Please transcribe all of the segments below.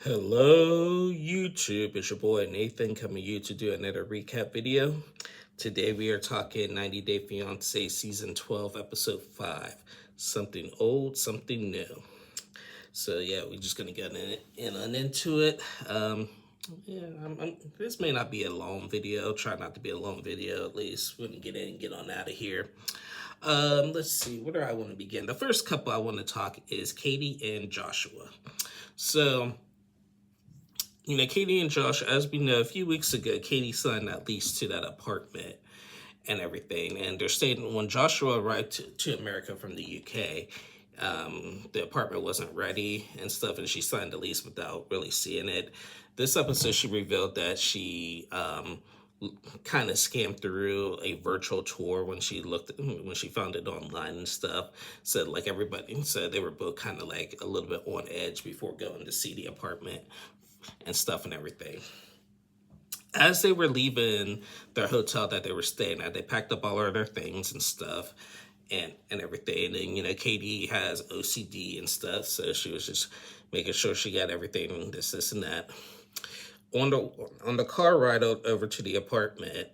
Hello, YouTube. It's your boy Nathan coming to you to do another recap video. Today we are talking 90 Day Fiancé Season 12, Episode 5. Something old, something new. So yeah, we're just gonna get in and into it. This may not be a long video. Try not to be a long video at least. We can get in and get on out of here. Let's see, where do I want to begin? The first couple I want to talk is Katie and Joshua. So Katie and Josh, as we know, a few weeks ago, Katie signed that lease to that apartment and everything. And they're stating when Joshua arrived to America from the UK, the apartment wasn't ready and stuff, and she signed the lease without really seeing it. This episode, she revealed that she kind of scammed through a virtual tour when she found it online and stuff. Said like everybody said they were both kind of like a little bit on edge before going to see the apartment and stuff and everything. As they were leaving their hotel that they were staying at, they packed up all of their things and stuff and everything. And, Katie has OCD and stuff, so she was just making sure she got everything, this, and that. On the car ride over to the apartment,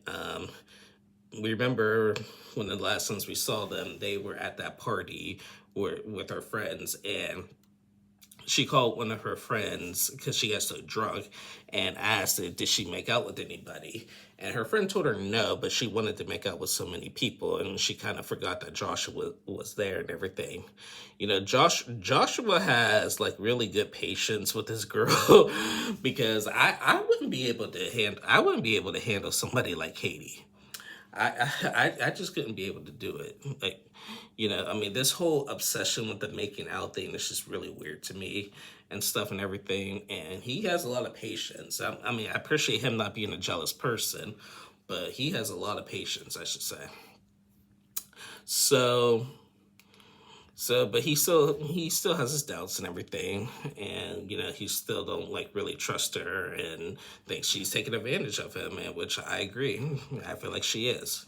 we remember when the last times we saw them, they were at that party with her friends, and she called one of her friends because she got so drunk and asked her, did she make out with anybody? And her friend told her no, but she wanted to make out with so many people, and she kind of forgot that Joshua was there and everything. Joshua has like really good patience with this girl because I wouldn't be able to handle somebody like Katie. I just couldn't be able to do it. Like, this whole obsession with the making out thing is just really weird to me and stuff and everything. And he has a lot of patience. I appreciate him not being a jealous person, but he has a lot of patience, I should say. But he still has his doubts and everything, and he still don't like really trust her and thinks she's taking advantage of him, and which I agree. I feel like she is.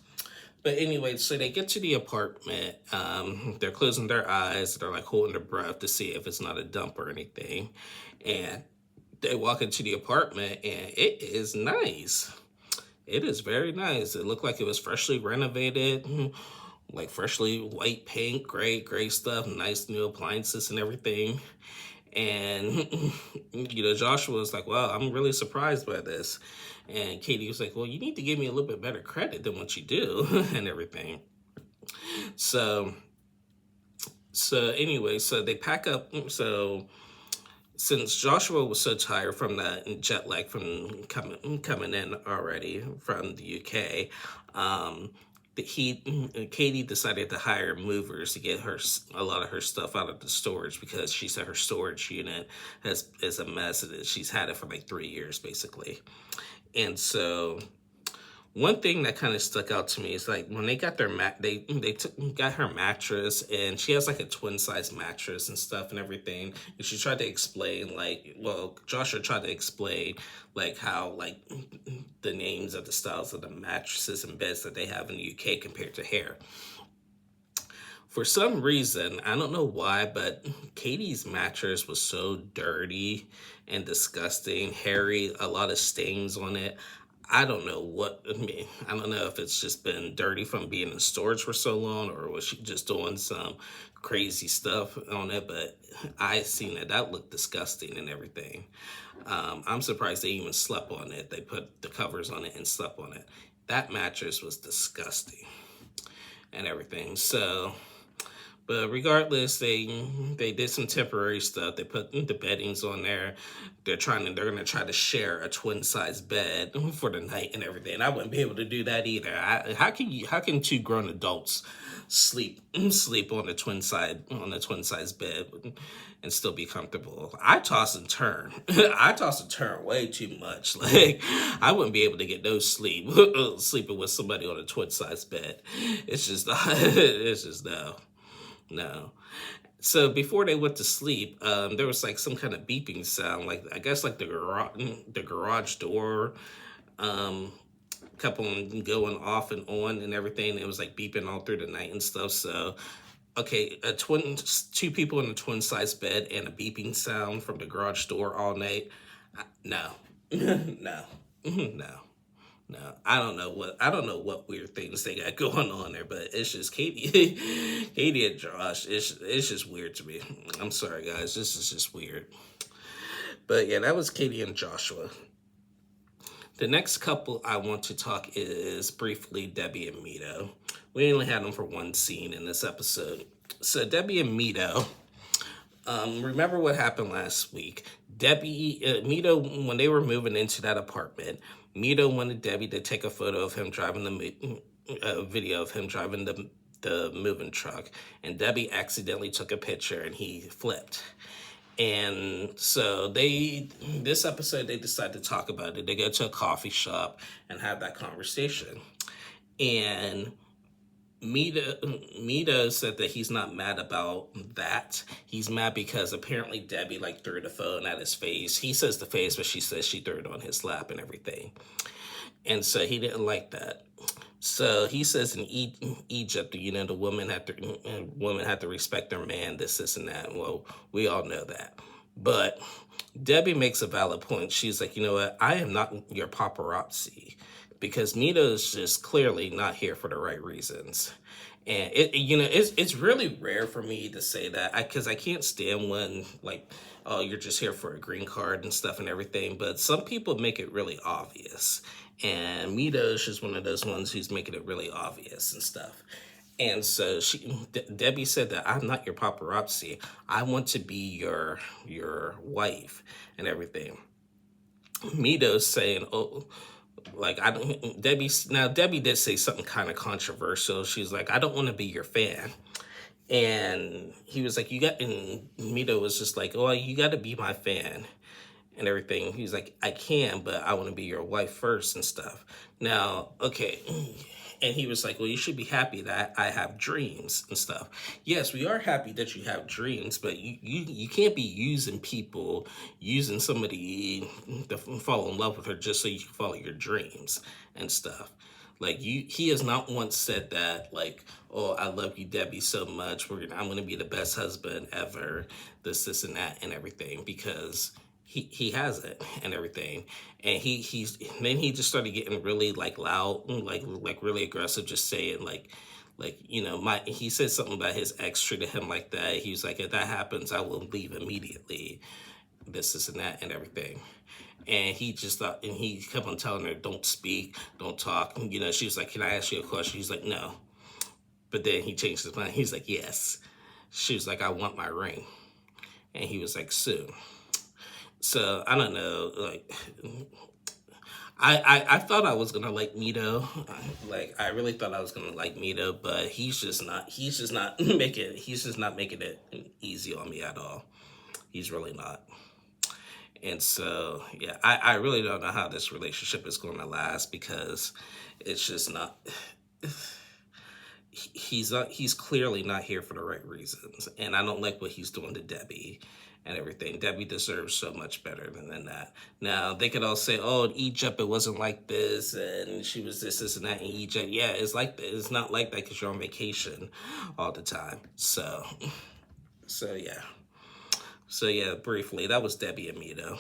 But anyway, so they get to the apartment. They're closing their eyes. They're like holding their breath to see if it's not a dump or anything, and they walk into the apartment, and it is nice. It is very nice. It looked like it was freshly renovated, like freshly white paint, gray stuff, nice new appliances and everything. And Joshua was like, "Wow, I'm really surprised by this." And Katie was like, "Well, you need to give me a little bit better credit than what you do," and everything. So, so they pack up. So since Joshua was so tired from that jet lag from coming in already from the UK, Katie decided to hire movers to get a lot of her stuff out of the storage because she said her storage unit is a mess. She's had it for like 3 years basically, and so one thing that kind of stuck out to me is like when they got their got her mattress, and she has like a twin size mattress and stuff and everything. And she tried to explain Joshua tried to explain like how like the names of the styles of the mattresses and beds that they have in the UK compared to hair. For some reason, I don't know why, but Katie's mattress was so dirty and disgusting, hairy, a lot of stains on it. I don't know I don't know if it's just been dirty from being in storage for so long, or was she just doing some crazy stuff on it, but I seen it. That looked disgusting and everything. I'm surprised they even slept on it. They put the covers on it and slept on it. That mattress was disgusting and everything. So, but regardless, they did some temporary stuff. They put the beddings on there. They're gonna try to share a twin size bed for the night and everything. And I wouldn't be able to do that either. How can two grown adults sleep on the twin size bed and still be comfortable? I toss and turn. I toss and turn way too much. Like I wouldn't be able to get no sleep sleeping with somebody on a twin size bed. It's just no. So before they went to sleep, there was like some kind of beeping sound, like I guess like the garage door, kept on going off and on and everything. It was like beeping all through the night and stuff. So Okay, two people in a twin size bed and a beeping sound from the garage door all night. No, no, no. No, I don't know what weird things they got going on there, but it's just Katie, Katie and Josh. It's just weird to me. I'm sorry, guys. This is just weird. But yeah, that was Katie and Joshua. The next couple I want to talk is briefly Debbie and Mito. We only had them for one scene in this episode. So Debbie and Mito, remember what happened last week? Mito, when they were moving into that apartment, Mito wanted Debbie to take a photo of him driving a video of him driving the moving truck, and Debbie accidentally took a picture and he flipped. And so this episode, they decide to talk about it. They go to a coffee shop and have that conversation. And Mito said that he's not mad about that. He's mad because apparently Debbie threw the phone at his face. He says the face, but she says she threw it on his lap and everything. And so he didn't like that. So he says in Egypt, the women had to respect their man, this and that. Well, we all know that. But Debbie makes a valid point. She's like, you know what? I am not your paparazzi, because Mito is just clearly not here for the right reasons. And it's really rare for me to say that, because I can't stand when oh, you're just here for a green card and stuff and everything. But some people make it really obvious. And Mito is just one of those ones who's making it really obvious and stuff. And so Debbie said that I'm not your paparazzi. I want to be your wife and everything. Mito's saying, oh, I don't. Debbie did say something kind of controversial. She's like, I don't want to be your fan. And he was like, and Mito was just like, oh, you got to be my fan and everything. He's like, I can, but I want to be your wife first and stuff. Now, okay. And he was like, well, you should be happy that I have dreams and stuff. Yes, we are happy that you have dreams, but you can't be using somebody to fall in love with her just so you can follow your dreams and stuff. He has not once said that, oh, I love you, Debbie, so much. I'm going to be the best husband ever, this, and that, and everything, because he has it and everything. And then he just started getting really loud, really aggressive, just saying he said something about his ex treated him like that. He was like, if that happens, I will leave immediately, this, and that, and everything. And he just thought, and he kept on telling her, don't speak, don't talk. She was like, can I ask you a question? He's like, no. But then he changed his mind. He's like, yes. She was like, I want my ring. And he was like, soon. So I don't know, I thought I was gonna like Mito. I really thought I was gonna like Mito, but he's just not making it easy on me at all. He's really not. And so, yeah, I really don't know how this relationship is going to last, because it's just not, he's clearly not here for the right reasons. And I don't like what he's doing to Debbie and everything. Debbie deserves so much better than that. Now, they could all say, oh, in Egypt, it wasn't like this, and she was this, and that in Egypt. Yeah, it's like that. It's not like that because you're on vacation all the time. So yeah. So yeah, briefly, that was Debbie and Mito.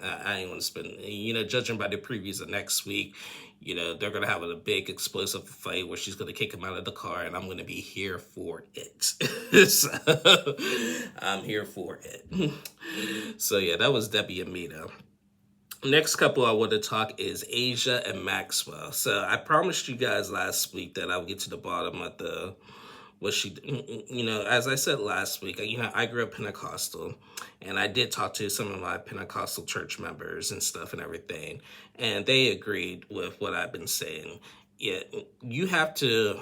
I ain't want to spend, judging by the previews of next week, they're going to have a big explosive fight where she's going to kick him out of the car, and I'm going to be here for it. So, I'm here for it. So yeah, that was Debbie and Mito. Next couple I want to talk is Asia and Maxwell. So I promised you guys last week that I would get to the bottom of what she, as I said last week, I grew up Pentecostal, and I did talk to some of my Pentecostal church members and stuff and everything, and they agreed with what I've been saying. Yeah, you have to,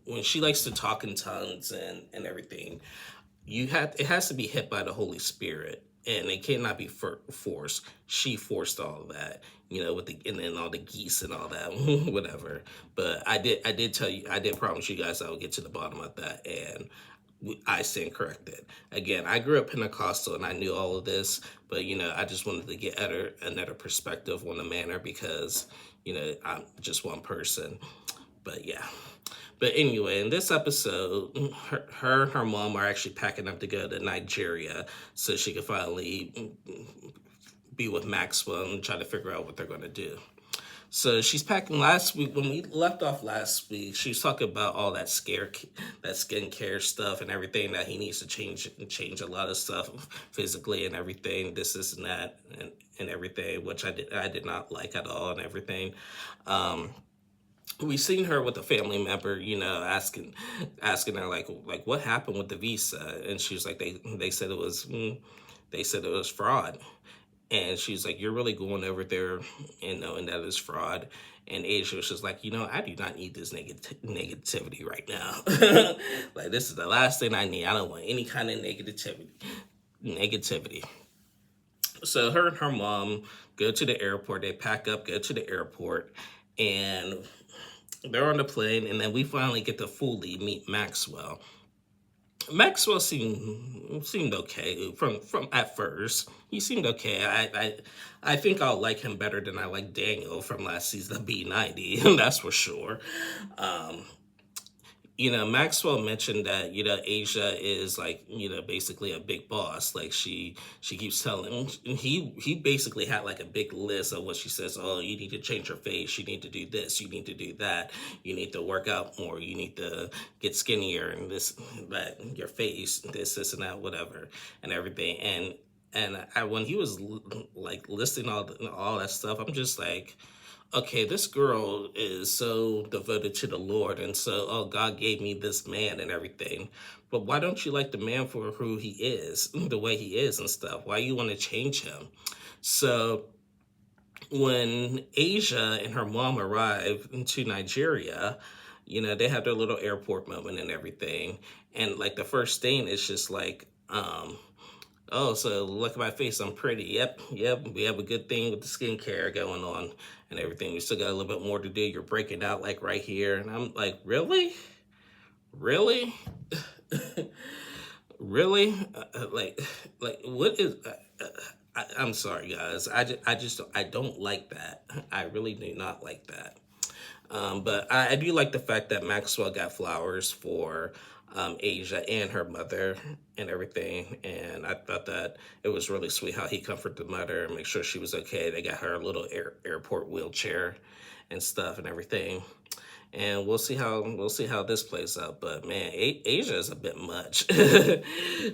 when she likes to talk in tongues and everything, it has to be hit by the Holy Spirit. And it cannot be forced. She forced all of that, and then all the geese and all that, whatever. But I did promise you guys I would get to the bottom of that, and I stand corrected. Again, I grew up Pentecostal, and I knew all of this, but, I just wanted to get another perspective on the matter, because, I'm just one person. But yeah. But anyway, in this episode, and her mom are actually packing up to go to Nigeria so she can finally be with Maxwell and try to figure out what they're going to do. So she's packing. Last week, when we left off last week, she was talking about all that that skincare stuff and everything that he needs to change a lot of stuff physically and everything, this and that and everything, which I did not like at all and everything. We seen her with a family member, asking her like what happened with the visa, and she was like they said it was fraud. And she's like, you're really going over there and knowing that it's fraud. And Asia was just like, I do not need this negativity right now. Like, this is the last thing I need. I don't want any kind of negativity. So her and her mom go to the airport. They pack up, go to the airport, and they're on the plane. And then we finally get to fully meet Maxwell. Maxwell seemed okay from at first. He seemed okay. I think I'll like him better than I like Daniel from last season of B90. That's for sure. Maxwell mentioned that, Asia is like, basically a big boss. Like she keeps telling him, he basically had like a big list of what she says. Oh, you need to change your face. You need to do this. You need to do that. You need to work out more. You need to get skinnier and that, your face, this and that, whatever, and everything. And when he was like listing all that stuff, I'm just like, okay, this girl is so devoted to the Lord, and so, oh, God gave me this man and everything. But why don't you like the man for who he is, the way he is and stuff? Why you want to change him? So when Asia and her mom arrive to Nigeria, they have their little airport moment and everything. And like the first thing is just like, oh, so look at my face, I'm pretty. Yep, we have a good thing with the skincare going on and everything. We still got a little bit more to do. You're breaking out like right here. And I'm like, really? Really? Really? Like what is... I'm sorry, guys. I don't like that. I really do not like that. But I do like the fact that Maxwell got flowers for Asia and her mother and everything. And I thought that it was really sweet how he comforted the mother and make sure she was okay. They got her a little airport wheelchair and stuff and everything. And we'll see how this plays out. But man, Asia is a bit much.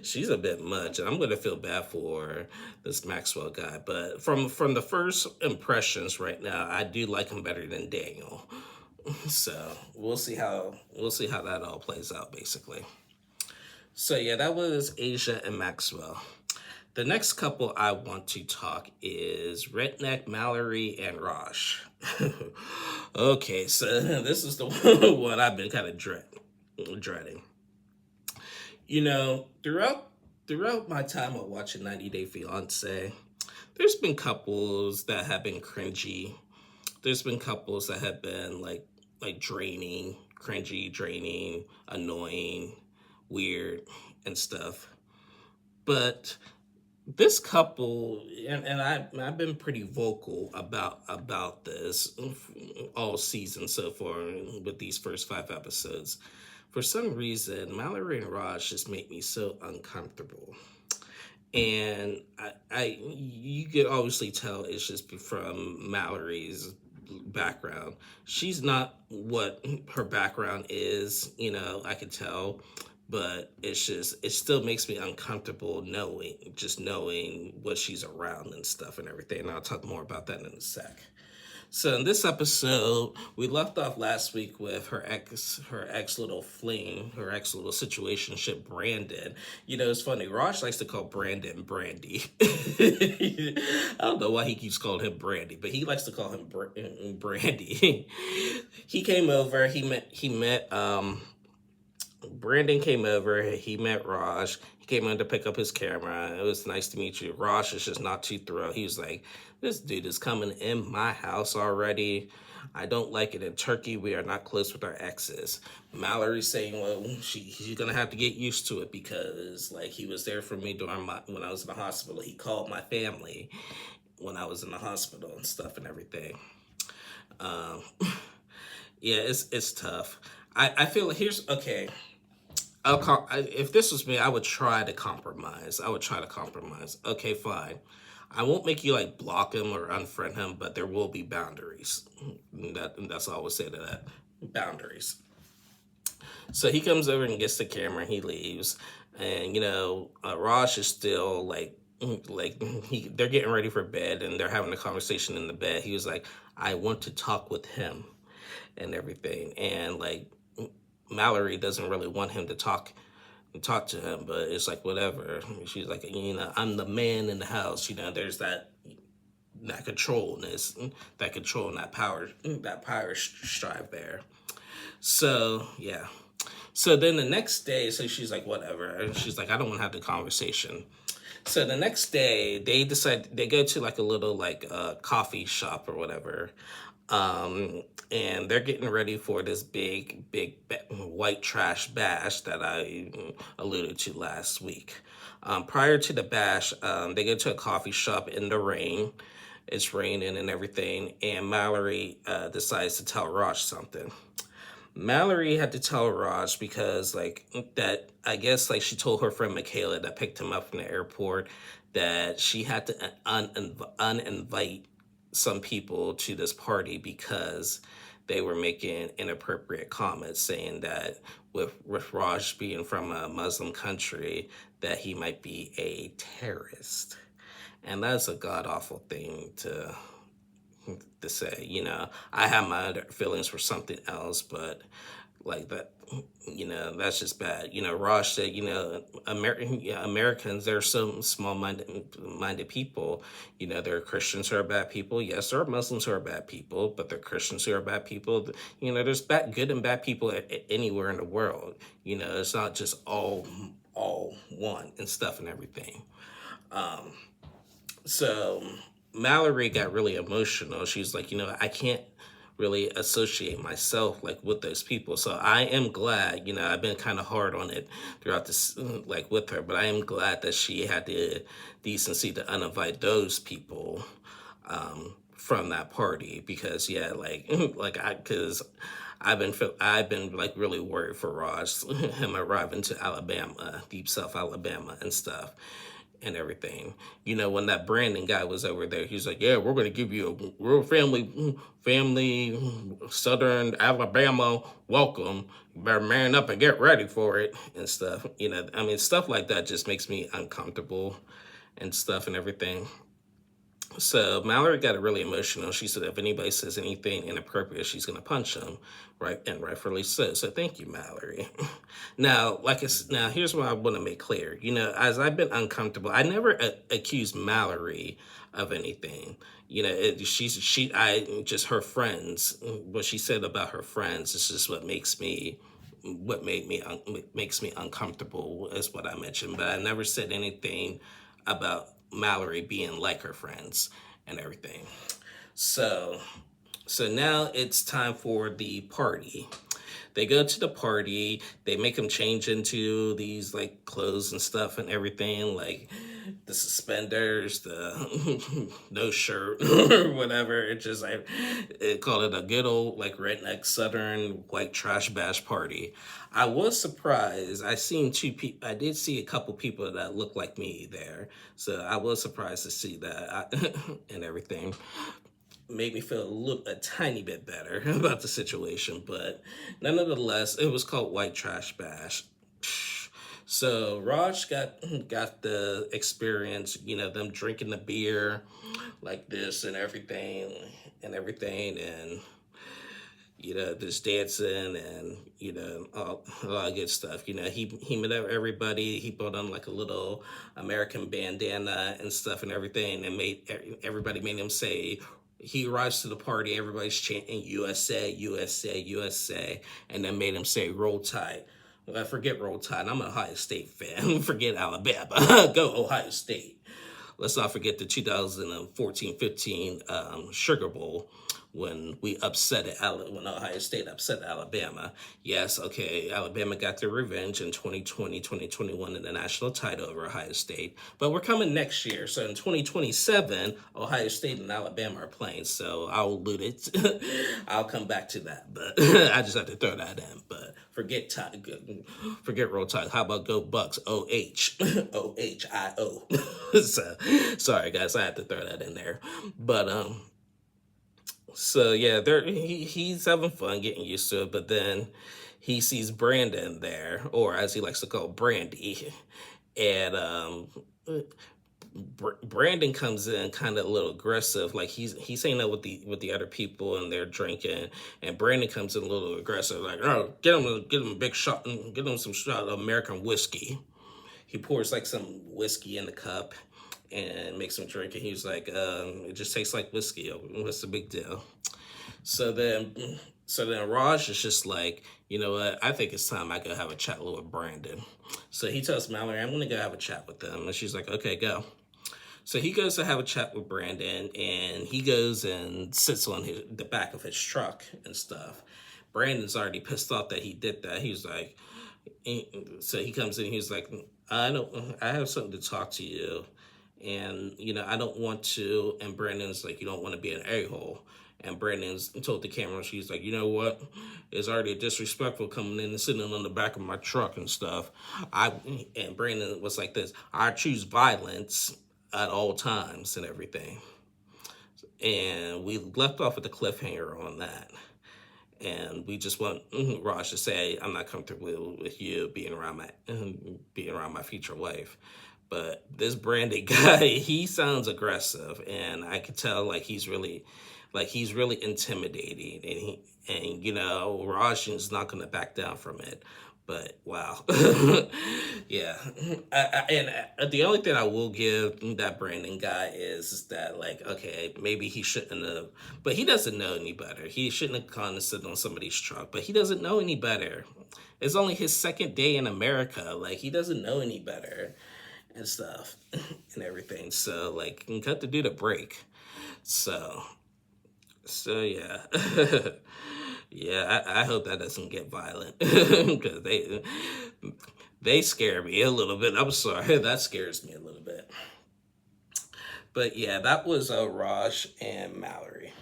She's a bit much, and I'm gonna feel bad for this Maxwell guy. But from the first impressions right now, I do like him better than Daniel. So we'll see how that all plays out, basically. So yeah, that was Asia and Maxwell. The next couple I want to talk is Redneck Mallory and Raj. Okay, so this is the one I've been kind of dreading. Throughout my time of watching 90 Day Fiancé, there's been couples that have been cringy. There's been couples that have been like draining, cringy, draining, annoying, weird, and stuff. But this couple, and I've been pretty vocal about this all season so far with these first 5 episodes. For some reason, Mallory and Raj just make me so uncomfortable. And you could obviously tell it's just from Mallory's background. She's not what her background is, I could tell. But it still makes me uncomfortable knowing what she's around and stuff and everything. And I'll talk more about that in a sec. So in this episode, we left off last week with her ex little fling, her ex little situationship, Brandon. It's funny. Raj likes to call Brandon Brandy. I don't know why he keeps calling him Brandy, but he likes to call him Brandy. He came over. He met Brandon came over, he met Raj, he came in to pick up his camera, it was nice to meet you. Raj is just not too thrilled. He was like, this dude is coming in my house already. I don't like it. In Turkey, we are not close with our exes. Mallory's saying, well, she's gonna have to get used to it because like he was there for me when I was in the hospital. He called my family when I was in the hospital and stuff and everything. Yeah, it's tough. I feel like here's okay. If this was me, I would try to compromise. I would try to compromise. Okay, fine. I won't make you like block him or unfriend him, but there will be boundaries. That's all I would say to that. Boundaries. So he comes over and gets the camera and he leaves. And Raj is still they're getting ready for bed and they're having a conversation in the bed. He was like, I want to talk with him and everything. And like Mallory doesn't really want him to talk to him, but it's like whatever. She's like, I'm the man in the house. There's that controlness, that control and that power strive there. So yeah. So then the next day, so she's like, whatever. And she's like, I don't want to have the conversation. So the next day, they go to like a little coffee shop or whatever. And they're getting ready for this big white trash bash that I alluded to last week. Prior to the bash, they go to a coffee shop in the rain. It's raining and everything. And Mallory decides to tell Raj something. Mallory had to tell Raj because that I guess she told her friend Michaela that picked him up from the airport that she had to uninvite some people to this party because they were making inappropriate comments saying that with Raj being from a Muslim country that he might be a terrorist. And that's a god awful thing to say. I have my other feelings for something else, but that, that's just bad. Raj said, Americans, they're some small-minded people. There are Christians who are bad people. Yes, there are Muslims who are bad people, but there are Christians who are bad people. There's good and bad people anywhere in the world. It's not just all one and stuff and everything. So Mallory got really emotional. She's like, I can't really associate myself with those people. So I am glad, I've been kind of hard on it throughout this, with her, but I am glad that she had the decency to uninvite those people from that party because because I've been really worried for Raj, him arriving to Alabama, deep South Alabama and stuff and everything. When that Brandon guy was over there, he's like, yeah, we're going to give you a real family, Southern Alabama welcome. You better man up and get ready for it and stuff. Stuff like that just makes me uncomfortable and stuff and everything. So Mallory got really emotional. She said if anybody says anything inappropriate, she's going to punch him, right? And rightfully so. So thank you, Mallory. Now, here's what I want to make clear. As I've been uncomfortable, I never accused Mallory of anything. Just her friends. What she said about her friends is just what makes me uncomfortable is what I mentioned. But I never said anything about Mallory being like her friends and everything. So now it's time for the party. They go to the party, they make him change into these clothes and stuff and everything, the suspenders, the no shirt or whatever. It's just it called it a good old redneck Southern white trash bash party. I was surprised. I did see a couple people that looked like me there, so I was surprised to see that and everything. Made me feel a tiny bit better about the situation, but nonetheless, it was called White Trash Bash. So Raj got the experience, them drinking the beer like this and everything, and just dancing and all that good stuff. He met everybody. He put on a little American bandana and stuff and everything, and everybody made him say. He arrives to the party, everybody's chanting USA, USA, USA, and then made him say Roll Tide. Well, I forget Roll Tide. I'm an Ohio State fan. Forget Alabama. Go Ohio State. Let's not forget the 2014-15 Sugar Bowl when when Ohio State upset Alabama. Yes, okay, Alabama got their revenge in 2020, 2021 in the national title over Ohio State, but we're coming next year. So in 2027, Ohio State and Alabama are playing. So I'll allude it. I'll come back to that, but I just have to throw that in. But forget Roll Tide. How about Go Bucks? OHIO. So sorry guys, I had to throw that in there. But so yeah, he's having fun getting used to it, but then he sees Brandon there, or as he likes to call Brandy, and Brandon comes in kind of a little aggressive, like he's hanging out with the other people and they're drinking, and Brandon comes in a little aggressive, like, oh, get him a big shot, get him some shot of American whiskey. He pours like some whiskey in the cup and makes him drink, and he's like, it just tastes like whiskey. What's the big deal? So then Raj is just like, you know what? I think it's time I go have a chat with Brandon. So he tells Mallory, I'm gonna go have a chat with them, and she's like, okay, go. So he goes to have a chat with Brandon, and he goes and sits on the back of his truck and stuff. Brandon's already pissed off that he did that. He's like, so he comes in, he's like, I have something to talk to you, and I don't want to. And Brandon's like, you don't want to be an a-hole. And Brandon's told the camera, she's like, you know what? It's already disrespectful coming in and sitting on the back of my truck and stuff. And Brandon was like this, I choose violence at all times and everything. And we left off with the cliffhanger on that. And we just want Raj to say, I'm not comfortable with you being around my future wife. But this Brandon guy, he sounds aggressive, and I could tell like he's really intimidating, and Raj is not going to back down from it. But wow, yeah. And the only thing I will give that Brandon guy is that, like, okay, maybe he shouldn't have, but he doesn't know any better. He shouldn't have gone to sit on somebody's truck, but he doesn't know any better. It's only his second day in America. Like, he doesn't know any better and stuff and everything. So, like, cut the dude a break. So yeah. Yeah, I hope that doesn't get violent, because they scare me a little bit. I'm sorry, that scares me a little bit. But yeah, that was Raj and Mallory.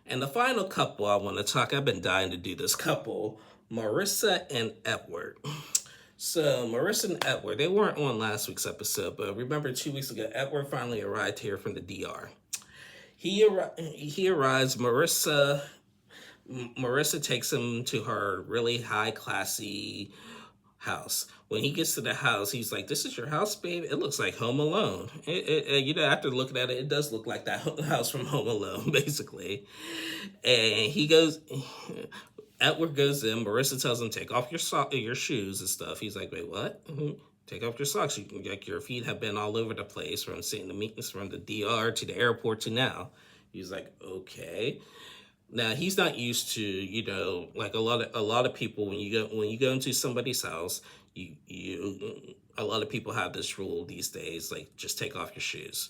And the final couple I want to talk, I've been dying to do this couple, Marissa and Edward. So Marissa and Edward, they weren't on last week's episode, but remember 2 weeks ago, Edward finally arrived here from the DR. He arrives, Marissa takes him to her really high classy house. When he gets to the house, he's like, this is your house, babe? It looks like Home Alone. After looking at it, it does look like that house from Home Alone, basically. And Edward goes in, Marissa tells him, take off your shoes and stuff. He's like, wait, what? Take off your socks. Your feet have been all over the place from seeing the meetings from the DR to the airport to now. He's like, okay. Now he's not used to, like a lot of people, when you go into somebody's house, a lot of people have this rule these days, like, just take off your shoes.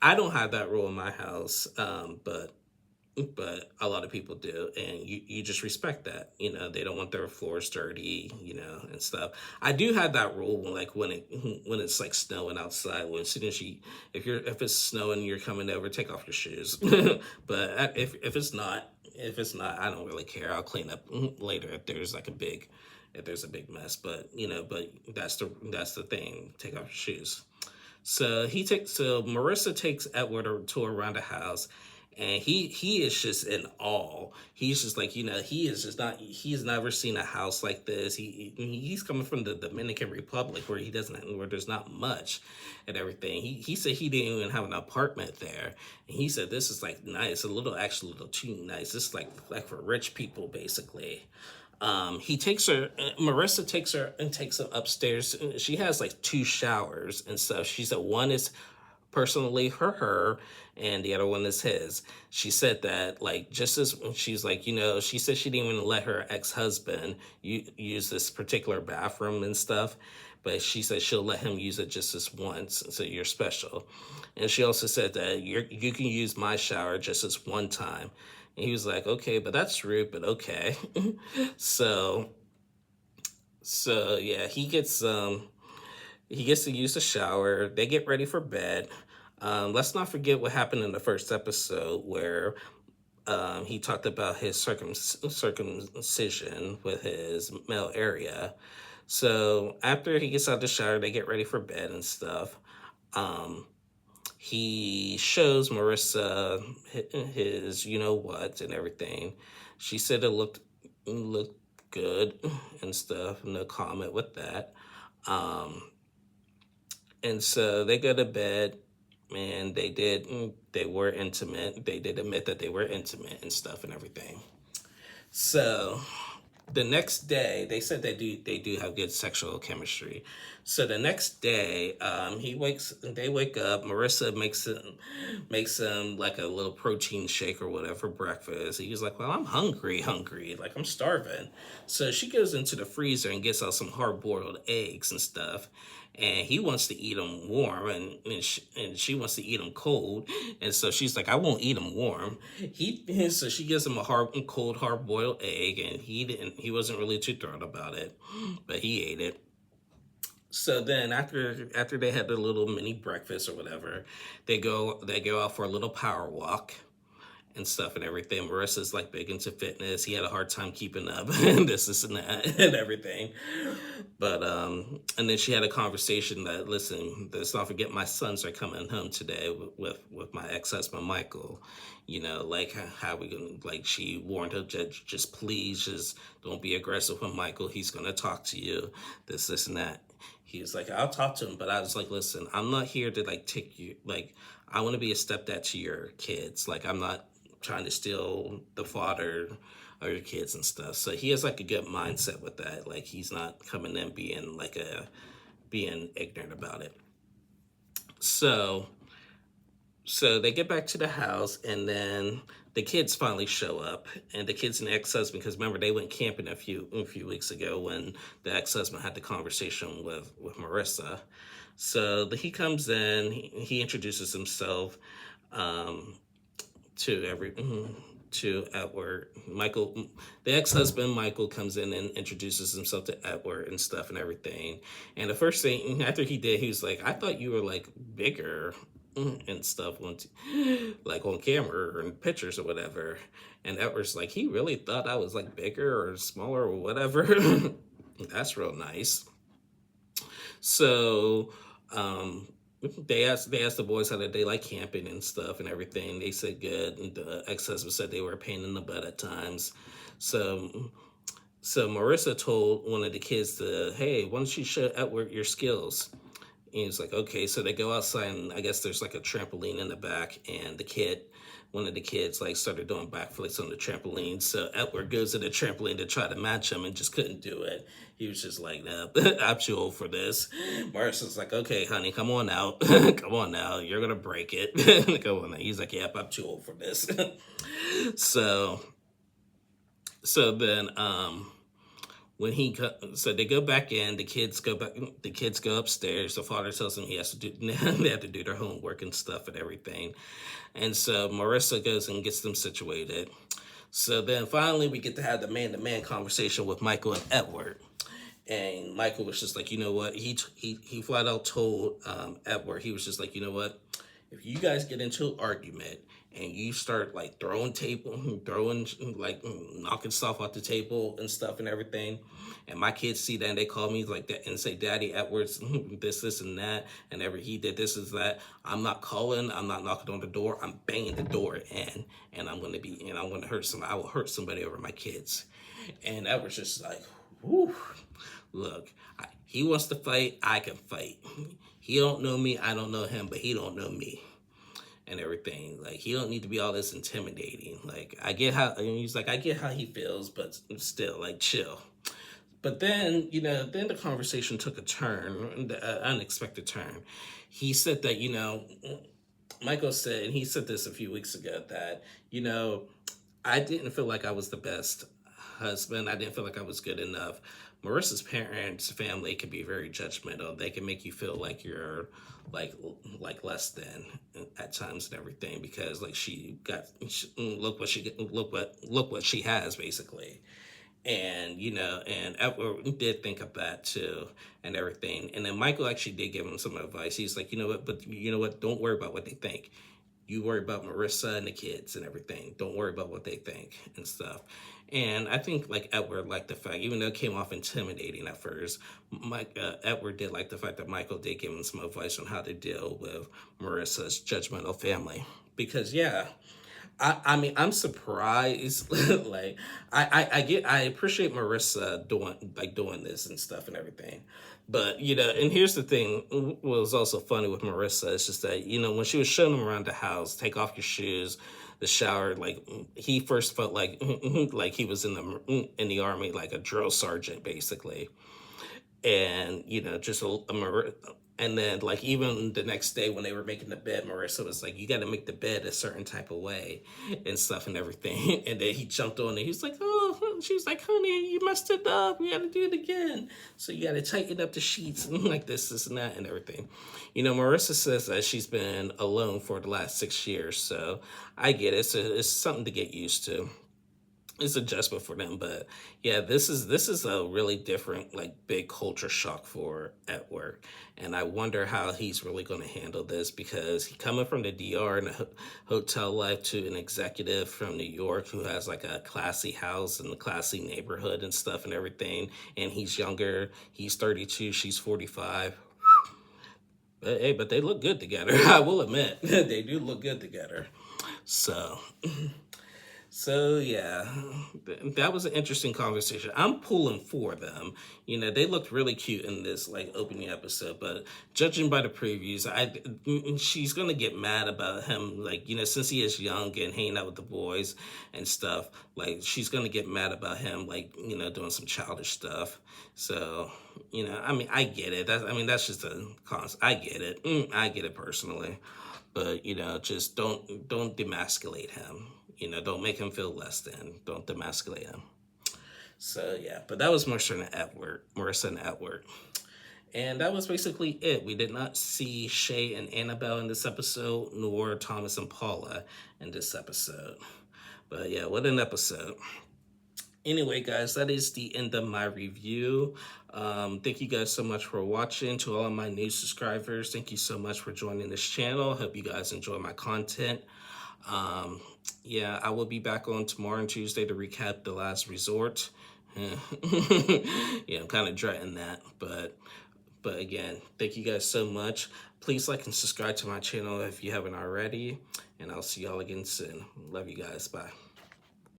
I don't have that rule in my house, but a lot of people do, and you just respect that. They don't want their floors dirty, and stuff. I do have that rule when it's like snowing outside. When as soon as if it's snowing, you're coming over, take off your shoes. But if it's not, I don't really care. I'll clean up later if there's a big mess. But that's the thing. Take off your shoes. So Marissa takes Edward a tour around the house. And he is just in awe. He's just like, he's never seen a house like this. He's coming from the Dominican Republic where there's not much and everything. He said he didn't even have an apartment there. And he said, this is like nice, actually a little too nice. This is like for rich people, basically. Marissa takes her upstairs. She has like 2 showers and stuff. She said one is personally for her, and the other one is his. She said that, like, just as she's like, she said she didn't even let her ex-husband use this particular bathroom and stuff, but she said she'll let him use it just this once, so you're special. And she also said that you can use my shower just this one time. And he was like, okay, but that's rude, but okay. so yeah, he gets to use the shower. They get ready for bed. Let's not forget what happened in the first episode where he talked about his circumcision with his male area. So after he gets out of the shower, they get ready for bed and stuff. He shows Marissa his you know what and everything. She said it looked good and stuff. No comment with that. And so they go to bed, and they were intimate. They did admit that they were intimate and stuff and everything. So the next day, they said they do have good sexual chemistry. So the next day, they wake up. Marissa makes him like a little protein shake or whatever for breakfast. He's like, well, I'm hungry, like I'm starving. So she goes into the freezer and gets out some hard-boiled eggs and stuff. And he wants to eat them warm, and she wants to eat them cold. And so she's like, I won't eat them warm. So she gives him a hard-boiled egg, and he wasn't really too thrilled about it, but he ate it. So then after they had their little mini breakfast or whatever, they go out for a little power walk and stuff and everything. Marissa's like big into fitness. He had a hard time keeping up and this and that and everything. But and then she had a conversation that, listen, let's not forget my sons are coming home today with my ex-husband Michael. You know, like how we gonna, like, she warned her, just please just don't be aggressive with Michael. He's gonna talk to you, this and that. He was like, I'll talk to him, but I was like, listen, I'm not here to like take you, like, I want to be a stepdad to your kids. Like, I'm not trying to steal the fodder of your kids and stuff. So he has like a good mindset with that. Like, he's not coming in being ignorant about it. So they get back to the house, and then the kids finally show up, and the kids and the ex-husband, because remember they went camping a few weeks ago when the ex-husband had the conversation with Marissa. So he comes in, he introduces himself to Edward. Michael, the ex-husband Michael, comes in and introduces himself to Edward and stuff and everything. And the first thing after he did, he was like, I thought you were like bigger and stuff like on camera or in pictures or whatever. And Edward's like, he really thought I was like bigger or smaller or whatever. That's real nice. So they asked the boys how they like camping and stuff and everything. They said good, and the ex-husband said they were a pain in the butt at times. So Marissa told one of the kids hey, why don't you show Edward your skills? And he's like, okay. So they go outside, and I guess there's like a trampoline in the back, and one of the kids like started doing backflips on the trampoline. So Edward goes to the trampoline to try to match him and just couldn't do it. He was just like, nah, I'm too old for this. Marissa's like, okay, honey, come on out. Come on now. You're going to break it. Come on now. He's like, yep, I'm too old for this. So then, so they go back in, the kids go upstairs. The father tells them they have to do their homework and stuff and everything. And so Marissa goes and gets them situated. So then finally we get to have the man-to-man conversation with Michael and Edward. And Michael was just like, you know what? He flat out told Edward, he was just like, you know what? If you guys get into an argument and you start like knocking stuff off the table and stuff and everything, and my kids see that and they call me like that and say, Daddy, Edwards, this and that, and he did this is that, I'm not calling, I'm not knocking on the door, I'm banging the door in, and I'm going to hurt somebody. I will hurt somebody over my kids. And Edwards just like, whew, look, he wants to fight, I can fight. He don't know me, I don't know him, but he don't know me. And everything, like, he don't need to be all this intimidating. Like, he's like, I get how he feels, but still, like, chill. But then, then the conversation took a turn, an unexpected turn. He said that, Michael said, and he said this a few weeks ago, that, I didn't feel like I was the best husband. I didn't feel like I was good enough. Marissa's parents' family can be very judgmental. They can make you feel like you're like less than at times and everything, because like look what she has basically. And and Edward did think of that too and everything. And then Michael actually did give him some advice. He's like, but you know what, don't worry about what they think. You worry about Marissa and the kids and everything. Don't worry about what they think and stuff. And I think like Edward liked the fact, even though it came off intimidating at first, Edward did like the fact that Michael did give him some advice on how to deal with Marissa's judgmental family. Because yeah, I mean, I'm surprised. Like, I appreciate Marissa doing this and stuff and everything, but and here's the thing. What was also funny with Marissa is just that when she was showing him around the house, take off your shoes, the shower. Like he first felt like like he was in the army, like a drill sergeant, basically. And just and then like even the next day when they were making the bed, Marissa was like, you got to make the bed a certain type of way and stuff and everything. And then he jumped on it, he's like, oh, she's like, honey, you messed it up, we got to do it again, so you got to tighten up the sheets and like this and that and everything. Marissa says that she's been alone for the last 6 years, so I get it. It's something to get used to. It's adjustment for them. But yeah, this is a really different, like, big culture shock for at work. And I wonder how he's really going to handle this, because he coming from the DR and the hotel life to an executive from New York who has like a classy house and a classy neighborhood and stuff and everything. And he's younger. He's 32, she's 45. But hey, but they look good together. I will admit, they do look good together. So So yeah, that was an interesting conversation. I'm pulling for them. They looked really cute in this like opening episode, but judging by the previews, she's gonna get mad about him. Like since he is young and hanging out with the boys and stuff, like she's gonna get mad about him, like doing some childish stuff. So I mean, I get it. That's just a concept. I get it. I get it personally, but just don't demasculate him. Don't make him feel less than. Don't demasculate him. So yeah, but that was Marissa and Edward. And that was basically it. We did not see Shay and Annabelle in this episode, nor Thomas and Paula in this episode. But yeah, what an episode. Anyway, guys, that is the end of my review. Thank you guys so much for watching. To all of my new subscribers, thank you so much for joining this channel. Hope you guys enjoy my content. Yeah, I will be back on tomorrow and Tuesday to recap The Last Resort. Yeah, I'm kind of dreading that, but again, thank you guys so much. Please like and subscribe to my channel if you haven't already, and I'll see y'all again soon. Love you guys. Bye.